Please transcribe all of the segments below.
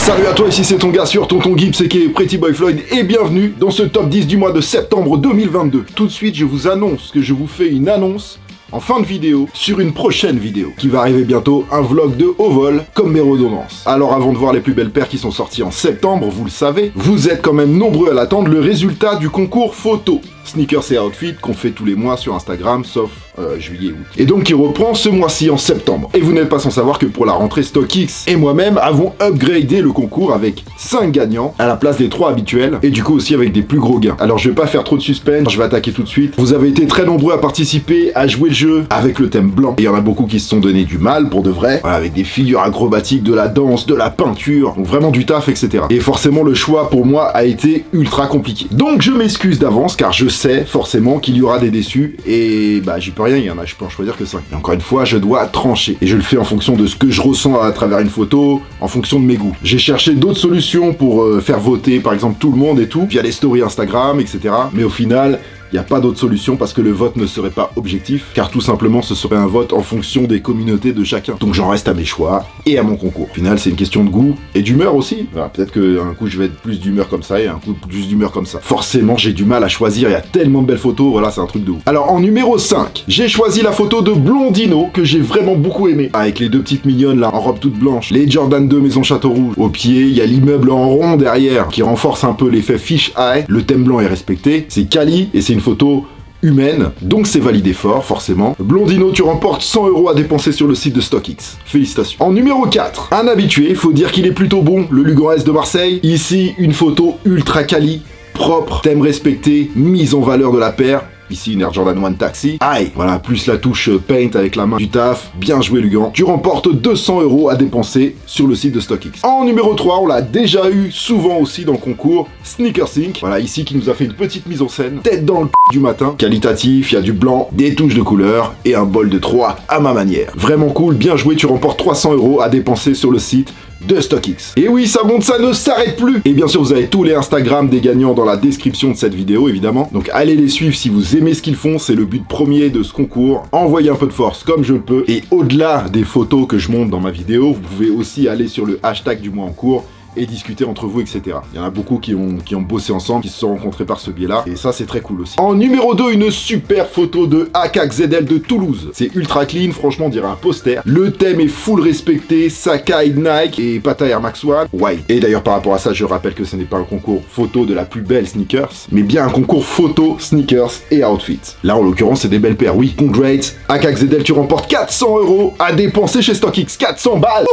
Salut à toi, ici c'est ton gars sur Tonton Gibbs aka Pretty Boy Floyd et bienvenue dans ce top 10 du mois de septembre 2022. Tout de suite je vous annonce que je vous fais une annonce en fin de vidéo sur une prochaine vidéo qui va arriver bientôt, un vlog de haut vol comme mes redondances. Alors avant de voir les plus belles paires qui sont sorties en septembre, vous le savez, vous êtes quand même nombreux à l'attendre, le résultat du concours photo Sneakers et Outfit qu'on fait tous les mois sur Instagram, sauf juillet et août. Et donc qui reprend ce mois-ci en septembre. Et vous n'êtes pas sans savoir que pour la rentrée, StockX et moi-même avons upgradé le concours avec 5 gagnants à la place des 3 habituels, et du coup aussi avec des plus gros gains. Alors je vais pas faire trop de suspense, je vais attaquer tout de suite. Vous avez été très nombreux à participer, à jouer le jeu avec le thème blanc. Et il y en a beaucoup qui se sont donné du mal pour de vrai, voilà, avec des figures acrobatiques, de la danse, de la peinture, donc vraiment du taf, etc. Et forcément le choix pour moi a été ultra compliqué. Donc je m'excuse d'avance car je sais forcément qu'il y aura des déçus et bah j'y peux rien, je peux en choisir que 5. Et encore une fois, je dois trancher. Et je le fais en fonction de ce que je ressens à travers une photo, en fonction de mes goûts. J'ai cherché d'autres solutions pour faire voter par exemple tout le monde et tout, via les stories Instagram, etc. Mais au final, il n'y a pas d'autre solution parce que le vote ne serait pas objectif, car tout simplement ce serait un vote en fonction des communautés de chacun. Donc j'en reste à mes choix et à mon concours. Au final, c'est une question de goût et d'humeur aussi. Voilà, peut-être qu'un coup je vais être plus d'humeur comme ça et un coup plus d'humeur comme ça. Forcément, j'ai du mal à choisir, il y a tellement de belles photos, voilà, c'est un truc de ouf. Alors en numéro 5, j'ai choisi la photo de Blondino que j'ai vraiment beaucoup aimé. Avec les deux petites mignonnes là en robe toute blanche, les Jordan 2 Maison Château Rouge. Au pied, il y a l'immeuble en rond derrière qui renforce un peu l'effet fish eye. Le thème blanc est respecté, c'est quali et c'est une photo humaine, donc c'est validé fort, forcément. Blondino, tu remportes 100 € à dépenser sur le site de StockX. Félicitations. En numéro 4, un habitué, faut dire qu'il est plutôt bon, le Lugan S de Marseille. Ici, une photo ultra quali, propre, thème respecté, mise en valeur de la paire. Ici, une Air Jordan 1 Taxi. Aïe, voilà, plus la touche paint avec la main du taf. Bien joué, Lugan. Tu remportes 200 € à dépenser sur le site de StockX. En numéro 3, on l'a déjà eu souvent aussi dans le concours, Sneakers Inc. Voilà, ici, qui nous a fait une petite mise en scène. Tête dans le du matin. Qualitatif, il y a du blanc, des touches de couleur et un bol de 3 à ma manière. Vraiment cool, bien joué, tu remportes 300 € à dépenser sur le site de StockX. Et oui, ça monte, ça ne s'arrête plus. Et bien sûr, vous avez tous les Instagram des gagnants dans la description de cette vidéo, évidemment. Donc allez les suivre si vous aimez ce qu'ils font, c'est le but premier de ce concours. Envoyez un peu de force comme je le peux. Et au-delà des photos que je monte dans ma vidéo, vous pouvez aussi aller sur le hashtag du mois en cours et discuter entre vous, etc. Il y en a beaucoup qui ont bossé ensemble, qui se sont rencontrés par ce biais-là, et ça c'est très cool aussi. En numéro 2, une super photo de AKZL de Toulouse. C'est ultra clean, franchement on dirait un poster. Le thème est full respecté, Sakai Nike et Pata Air Max One. Ouais. Et d'ailleurs par rapport à ça, je rappelle que ce n'est pas un concours photo de la plus belle sneakers, mais bien un concours photo, sneakers et outfit. Là en l'occurrence c'est des belles paires, oui. Congrats, AKZL, tu remportes 400 € à dépenser chez StockX, 400 balles.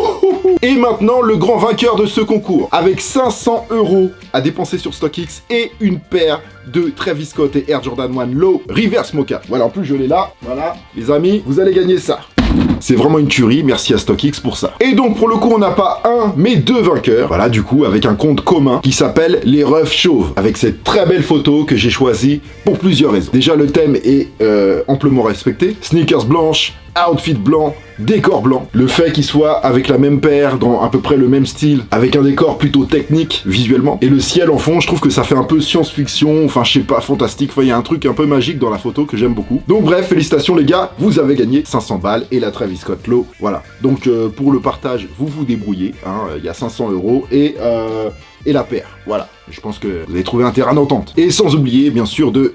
Et maintenant le grand vainqueur de ce concours, avec 500 € à dépenser sur StockX et une paire de Travis Scott et Air Jordan 1 Low Reverse Mocha. Voilà, en plus je l'ai là, voilà, les amis, vous allez gagner ça. C'est vraiment une tuerie, merci à StockX pour ça. Et donc pour le coup on n'a pas un, mais 2 vainqueurs. Voilà, du coup avec un compte commun qui s'appelle les Refs Chauves, avec cette très belle photo que j'ai choisie pour plusieurs raisons. Déjà le thème est amplement respecté, sneakers blanches, outfit blanc, décor blanc. Le fait qu'il soit avec la même paire, dans à peu près le même style, avec un décor plutôt technique visuellement, et le ciel en fond, je trouve que ça fait un peu science-fiction, enfin je sais pas, fantastique, enfin il y a un truc un peu magique dans la photo que j'aime beaucoup. Donc bref, félicitations les gars, vous avez gagné 500 balles et la Travis Scott Low, voilà. Donc pour le partage, vous vous débrouillez, hein, y a 500 € et la paire, voilà. Je pense que vous avez trouvé un terrain d'entente. Et sans oublier, bien sûr, de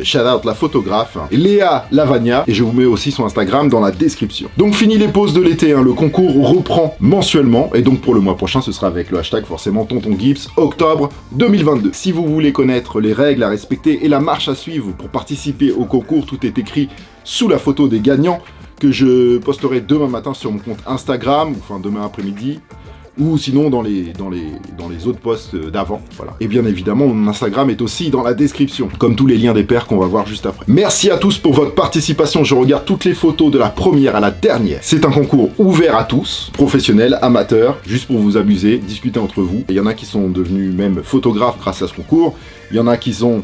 shout-out la photographe, Léa Lavagna, et je vous mets aussi son Instagram dans la description. Donc fini les pauses de l'été, hein, le concours reprend mensuellement, et donc pour le mois prochain, ce sera avec le hashtag forcément Tonton Gibbs, octobre 2022. Si vous voulez connaître les règles à respecter et la marche à suivre pour participer au concours, tout est écrit sous la photo des gagnants, que je posterai demain matin sur mon compte Instagram, enfin demain après-midi, ou sinon dans les autres posts d'avant, voilà. Et bien évidemment, mon Instagram est aussi dans la description, comme tous les liens des paires qu'on va voir juste après. Merci à tous pour votre participation, je regarde toutes les photos de la première à la dernière. C'est un concours ouvert à tous, professionnels, amateurs, juste pour vous amuser, discuter entre vous. Il y en a qui sont devenus même photographes grâce à ce concours, il y en a qui sont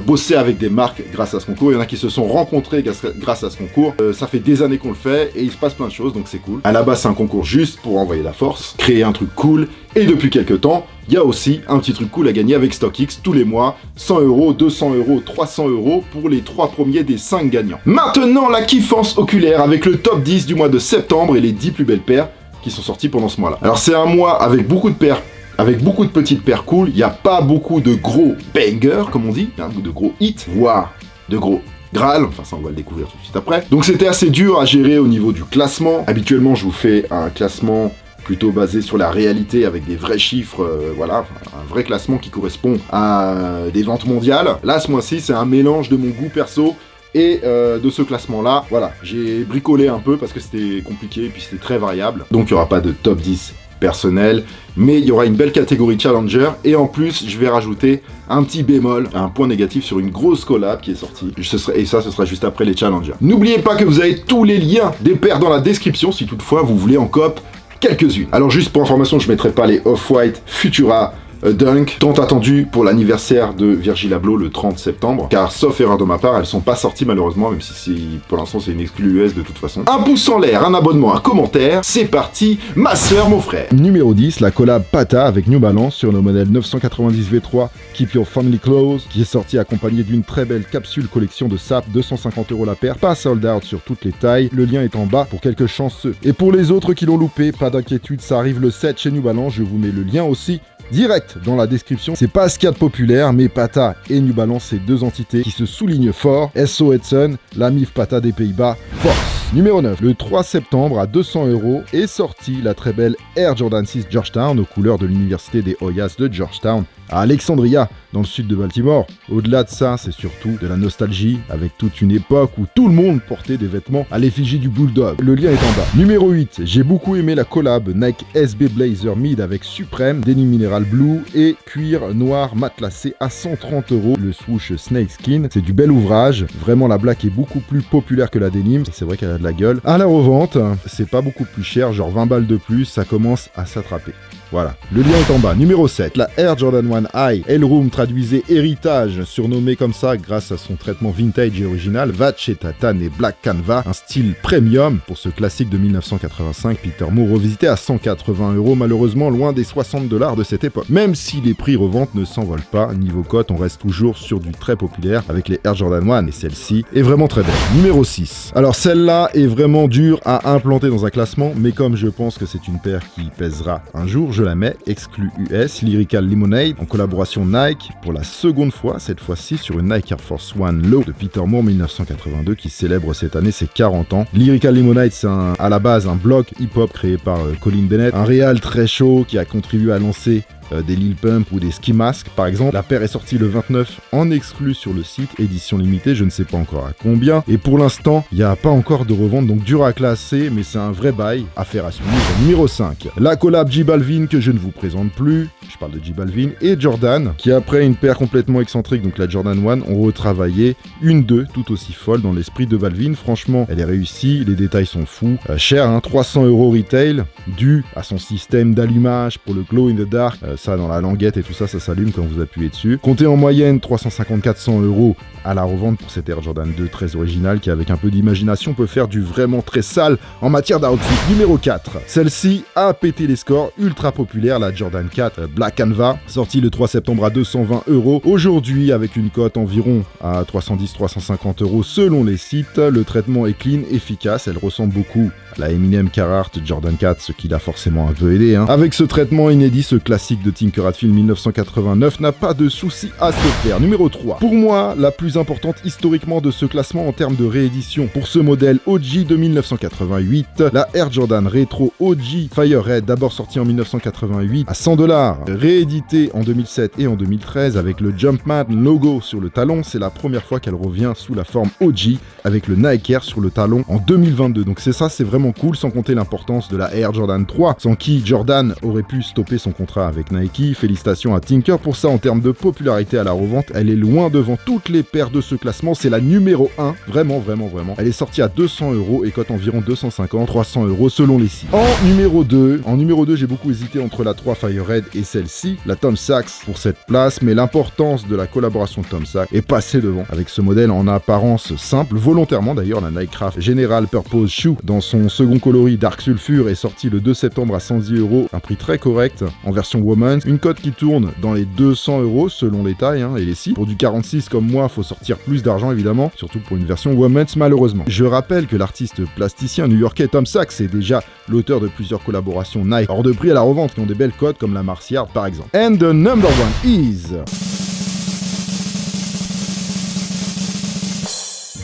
bosser avec des marques grâce à ce concours. Il y en a qui se sont rencontrés grâce à ce concours. Ça fait des années qu'on le fait et il se passe plein de choses, donc c'est cool. À la base, c'est un concours juste pour envoyer la force, créer un truc cool. Et depuis quelques temps, il y a aussi un petit truc cool à gagner avec StockX tous les mois. 100 €, 200 €, 300 € pour les 3 premiers des 5 gagnants. Maintenant, la kiffance oculaire avec le top 10 du mois de septembre et les 10 plus belles paires qui sont sortis pendant ce mois-là. Alors c'est un mois avec beaucoup de paires, avec beaucoup de petites paires cool. Il n'y a pas beaucoup de gros bangers, comme on dit, de gros hits, voire de gros Graal, enfin ça on va le découvrir tout de suite après. Donc c'était assez dur à gérer au niveau du classement. Habituellement je vous fais un classement plutôt basé sur la réalité avec des vrais chiffres, voilà, un vrai classement qui correspond à des ventes mondiales. Là ce mois-ci c'est un mélange de mon goût perso et de ce classement-là. Voilà, j'ai bricolé un peu parce que c'était compliqué et puis c'était très variable. Donc il n'y aura pas de top 10 personnel, mais il y aura une belle catégorie Challenger, et en plus je vais rajouter un petit bémol, un point négatif sur une grosse collab qui est sortie, et ça ce sera juste après les Challengers. N'oubliez pas que vous avez tous les liens des paires dans la description si toutefois vous voulez en coop quelques-unes. Alors juste pour information, je mettrai pas les Off-White Futura Dunk, tant attendu pour l'anniversaire de Virgil Abloh le 30 septembre, car sauf erreur de ma part, elles sont pas sorties malheureusement, même si pour l'instant c'est une exclue US de toute façon. Un pouce en l'air, un abonnement, un commentaire, c'est parti, ma soeur, mon frère. Numéro 10, la collab Pata avec New Balance sur le modèle 990 V3 Keep Your Family Close, qui est sorti accompagné d'une très belle capsule collection de sapes, 250 € la paire, pas sold out sur toutes les tailles, le lien est en bas pour quelques chanceux. Et pour les autres qui l'ont loupé, pas d'inquiétude, ça arrive le 7 chez New Balance, je vous mets le lien aussi direct dans la description. C'est pas ce qu'il y a de populaire, mais Pata et New Balance, c'est deux entités qui se soulignent fort. SO Edson, la MIF Pata des Pays-Bas, force. Numéro 9, le 3 septembre à 200 € est sortie la très belle Air Jordan 6 Georgetown aux couleurs de l'université des Hoyas de Georgetown à Alexandria, dans le sud de Baltimore. Au-delà de ça, c'est surtout de la nostalgie, avec toute une époque où tout le monde portait des vêtements à l'effigie du Bulldog. Le lien est en bas. Numéro 8, j'ai beaucoup aimé la collab Nike SB Blazer Mid avec Supreme, denim mineral blue et cuir noir matelassé à 130 €. Le swoosh Snakeskin, c'est du bel ouvrage. Vraiment, la black est beaucoup plus populaire que la denim. C'est vrai qu'elle a de la gueule. À la revente, c'est pas beaucoup plus cher, genre 20 balles de plus, ça commence à s'attraper. Voilà, le lien est en bas. Numéro 7, la Air Jordan 1 High Elroom traduisait héritage, surnommé comme ça grâce à son traitement vintage et original, Vachetatan et Black Canva, un style premium pour ce classique de 1985, Peter Moore revisité à 180 €, malheureusement loin des 60 $ de cette époque. Même si les prix revente ne s'envolent pas, niveau cote, on reste toujours sur du très populaire avec les Air Jordan 1 et celle-ci est vraiment très belle. Numéro 6, alors celle-là est vraiment dure à implanter dans un classement, mais comme je pense que c'est une paire qui pèsera un jour, je la mets, exclu US, Lyrical Lemonade, en collaboration Nike, pour la seconde fois, cette fois-ci sur une Nike Air Force One Low de Peter Moore 1982, qui célèbre cette année ses 40 ans. Lyrical Lemonade, c'est à la base un blog hip-hop créé par Colin Bennett, un réal très chaud qui a contribué à lancer des Lil Pump ou des Ski Mask par exemple. La paire est sortie le 29 en exclu sur le site, édition limitée, je ne sais pas encore à combien, et pour l'instant il n'y a pas encore de revente, donc dur à classer, mais c'est un vrai bail, affaire à suivre. Numéro 5, la collab J Balvin que je ne vous présente plus, je parle de J Balvin et Jordan, qui après une paire complètement excentrique, donc la Jordan 1, ont retravaillé une d'eux tout aussi folle dans l'esprit de Balvin. Franchement elle est réussie, les détails sont fous, cher hein, 300 € retail, dû à son système d'allumage pour le glow in the dark, ça dans la languette et tout ça, ça s'allume quand vous appuyez dessus. Comptez en moyenne 350-400 € à la revente pour cette Air Jordan 2 très originale qui avec un peu d'imagination peut faire du vraiment très sale en matière d'outfit. Numéro 4, celle-ci a pété les scores, ultra populaire, la Jordan 4 Black Canva, sortie le 3 septembre à 220 €. Aujourd'hui avec une cote environ à 310-350 € selon les sites, le traitement est clean, efficace, elle ressemble beaucoup à la Eminem Carhartt Jordan 4, ce qui l'a forcément un peu aidé. Avec ce traitement inédit, ce classique de Tinker Hatfield 1989 n'a pas de souci à se faire. Numéro 3, pour moi la plus importante historiquement de ce classement en termes de réédition. Pour ce modèle OG de 1988, la Air Jordan Retro OG Fire Red, d'abord sortie en 1988 à 100 $, rééditée en 2007 et en 2013 avec le Jumpman logo sur le talon. C'est la première fois qu'elle revient sous la forme OG avec le Nike Air sur le talon en 2022. Donc c'est vraiment cool, sans compter l'importance de la Air Jordan 3, sans qui Jordan aurait pu stopper son contrat avec Nike. Félicitations à Tinker pour ça. En termes de popularité à la revente, elle est loin devant toutes les paires de ce classement, c'est la numéro 1, vraiment. Elle est sortie à 200 € et cote environ 250-300 € selon les sites. En numéro 2, j'ai beaucoup hésité entre la 3 Fire Red et celle-ci, la Tom Sachs pour cette place, mais l'importance de la collaboration de Tom Sachs est passée devant. Avec ce modèle en apparence simple, volontairement d'ailleurs, la Nightcraft General Purpose Shoe dans son second coloris Dark Sulfur est sortie le 2 septembre à 110 €, un prix très correct en version woman Women's, une cote qui tourne dans les 200 € selon les tailles et les sites. Pour du 46 comme moi, faut sortir plus d'argent évidemment, surtout pour une version Women's malheureusement. Je rappelle que l'artiste plasticien new-yorkais Tom Sachs est déjà l'auteur de plusieurs collaborations Nike hors de prix à la revente qui ont des belles cotes comme la Marciard par exemple. And the number one is...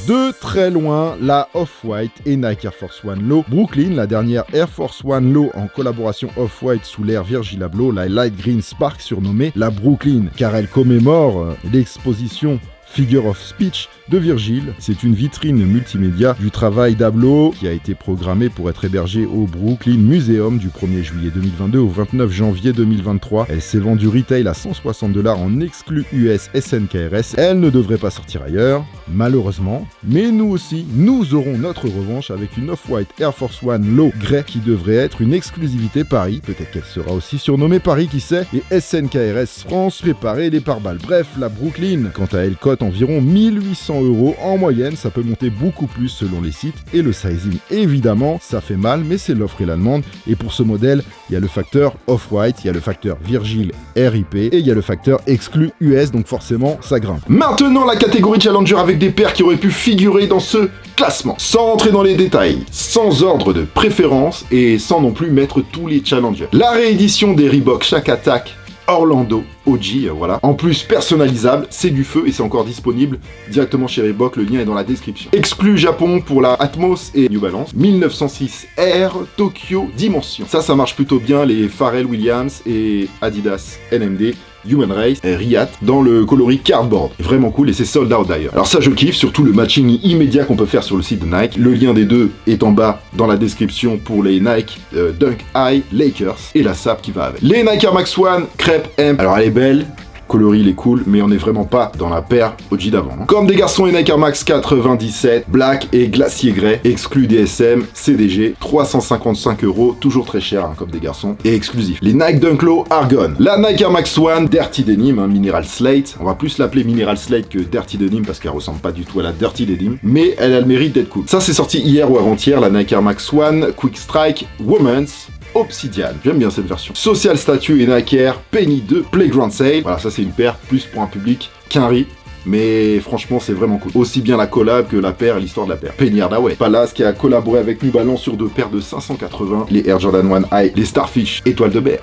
De très loin, la Off-White et Nike Air Force One Low Brooklyn, la dernière Air Force One Low en collaboration Off-White sous l'ère Virgil Abloh, la Light Green Spark surnommée la Brooklyn, car elle commémore l'exposition Figure of Speech de Virgil. C'est une vitrine multimédia du travail d'Abloh qui a été programmée pour être hébergée au Brooklyn Museum du 1er juillet 2022 au 29 janvier 2023. Elle s'est vendue retail à $160 en exclu US SNKRS. Elle ne devrait pas sortir ailleurs, malheureusement. Mais nous aussi, nous aurons notre revanche avec une Off-White Air Force One Low Grey qui devrait être une exclusivité Paris. Peut-être qu'elle sera aussi surnommée Paris, qui sait. Et SNKRS France préparait les pare-balles. Bref, la Brooklyn, quant à elle, cote environ 1800 € en moyenne, ça peut monter beaucoup plus selon les sites, et le sizing évidemment ça fait mal, mais c'est l'offre et la demande, et pour ce modèle il y a le facteur Off-White, il y a le facteur Virgil RIP, et il y a le facteur exclu US, donc forcément ça grimpe. Maintenant la catégorie Challenger avec des paires qui auraient pu figurer dans ce classement, sans entrer dans les détails, sans ordre de préférence, et sans non plus mettre tous les Challengers. La réédition des Reebok Shaq Attack Orlando OG, voilà. En plus personnalisable, c'est du feu et c'est encore disponible directement chez Reebok, le lien est dans la description. Exclu Japon pour la Atmos et New Balance, 1906 Air Tokyo Dimension. Ça marche plutôt bien, les Pharrell Williams et Adidas NMD Human Race et Riat dans le coloris cardboard. Vraiment cool et c'est sold out d'ailleurs. Alors ça je kiffe, surtout le matching immédiat qu'on peut faire sur le site de Nike. Le lien des deux est en bas dans la description pour les Nike Dunk High Lakers et la SAP qui va avec. Les Nike Air Max One Crêpe M. Alors elle est belle, coloris il est cool, mais on n'est vraiment pas dans la paire OG d'avant. Comme des garçons, les Nike Air Max 97, Black et Glacier Grey, exclu DSM, CDG, 355 €, toujours très cher comme des garçons, et exclusif. Les Nike Dunk Low Argon, la Nike Air Max One Dirty Denim, Mineral Slate, on va plus l'appeler Mineral Slate que Dirty Denim parce qu'elle ressemble pas du tout à la Dirty Denim, mais elle a le mérite d'être cool. Ça c'est sorti hier ou avant-hier, la Nike Air Max One Quick Strike Women's Obsidian, j'aime bien cette version. Social Statue et Nike Air Penny 2 Playground Sale. Voilà, ça c'est une paire plus pour un public qu'un riz. Mais franchement, c'est vraiment cool. Aussi bien la collab que la paire et l'histoire de la paire. Penny Hardaway. Palace qui a collaboré avec New Balance sur deux paires de 580. Les Air Jordan 1 High, les Starfish, étoile de mer.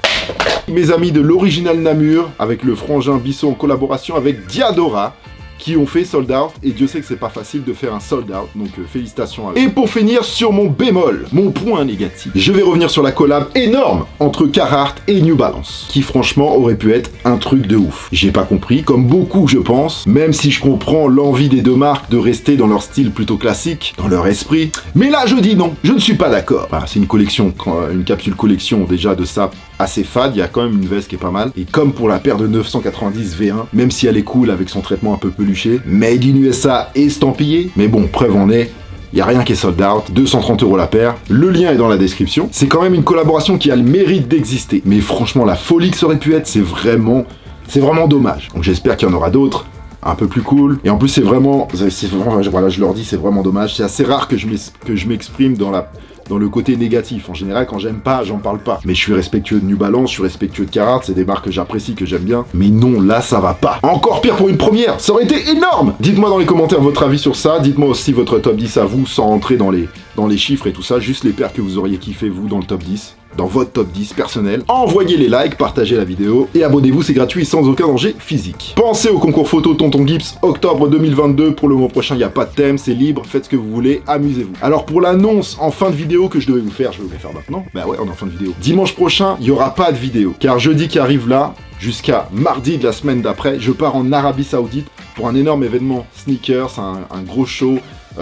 Mes amis de l'original Namur, avec le frangin Bissot en collaboration avec Diadora, qui ont fait sold out, et Dieu sait que c'est pas facile de faire un sold out, donc félicitations à eux. Et pour finir sur mon bémol, mon point négatif, je vais revenir sur la collab énorme entre Carhartt et New Balance, qui franchement aurait pu être un truc de ouf. J'ai pas compris, comme beaucoup je pense, même si je comprends l'envie des deux marques de rester dans leur style plutôt classique, dans leur esprit, mais là je dis non, je ne suis pas d'accord. Voilà, c'est une collection, une capsule collection déjà de ça assez fade, il y a quand même une veste qui est pas mal, et comme pour la paire de 990 V1, même si elle est cool avec son traitement un peu peluché, made in USA estampillé, mais bon, preuve en est, il n'y a rien qui est sold out, 230 € la paire, le lien est dans la description. C'est quand même une collaboration qui a le mérite d'exister, mais franchement la folie que ça aurait pu être, c'est vraiment dommage. Donc j'espère qu'il y en aura d'autres, un peu plus cool, et en plus c'est vraiment, voilà, je leur dis, c'est vraiment dommage, c'est assez rare que je m'exprime dans le côté négatif. En général, quand j'aime pas, j'en parle pas. Mais je suis respectueux de New Balance, je suis respectueux de Carhartt, c'est des marques que j'apprécie, que j'aime bien. Mais non, là, ça va pas. Encore pire pour une première, ça aurait été énorme. Dites-moi dans les commentaires votre avis sur ça, dites-moi aussi votre top 10 à vous, sans rentrer dans les chiffres et tout ça, juste les paires que vous auriez kiffé, vous, dans le top 10. Dans votre top 10 personnel. Envoyez les likes, partagez la vidéo et abonnez-vous, c'est gratuit sans aucun danger physique. Pensez au concours photo Tonton Gibbs octobre 2022. Pour le mois prochain, il n'y a pas de thème, c'est libre, faites ce que vous voulez, amusez-vous. Alors pour l'annonce en fin de vidéo que je devais vous faire, je vais vous la faire maintenant. Bah ouais, on est en fin de vidéo. Dimanche prochain, il n'y aura pas de vidéo. Car jeudi qui arrive là, jusqu'à mardi de la semaine d'après, je pars en Arabie Saoudite pour un énorme événement sneakers, un gros show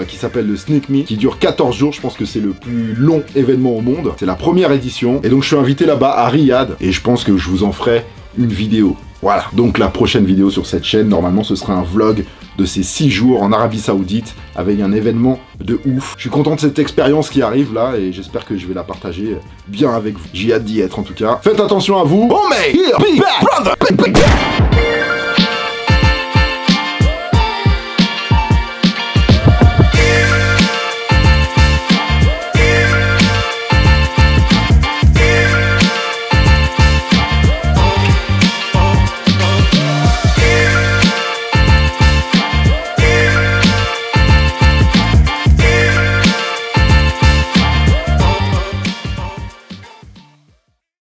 qui s'appelle le Sneak Me, qui dure 14 jours, je pense que c'est le plus long événement au monde, c'est la première édition, et donc je suis invité là-bas à Riyad, et je pense que je vous en ferai une vidéo. Voilà, donc la prochaine vidéo sur cette chaîne, normalement ce sera un vlog de ces 6 jours en Arabie Saoudite, avec un événement de ouf. Je suis content de cette expérience qui arrive là, et j'espère que je vais la partager bien avec vous. J'ai hâte d'y être en tout cas. Faites attention à vous. Oh mais, here, be back, brother.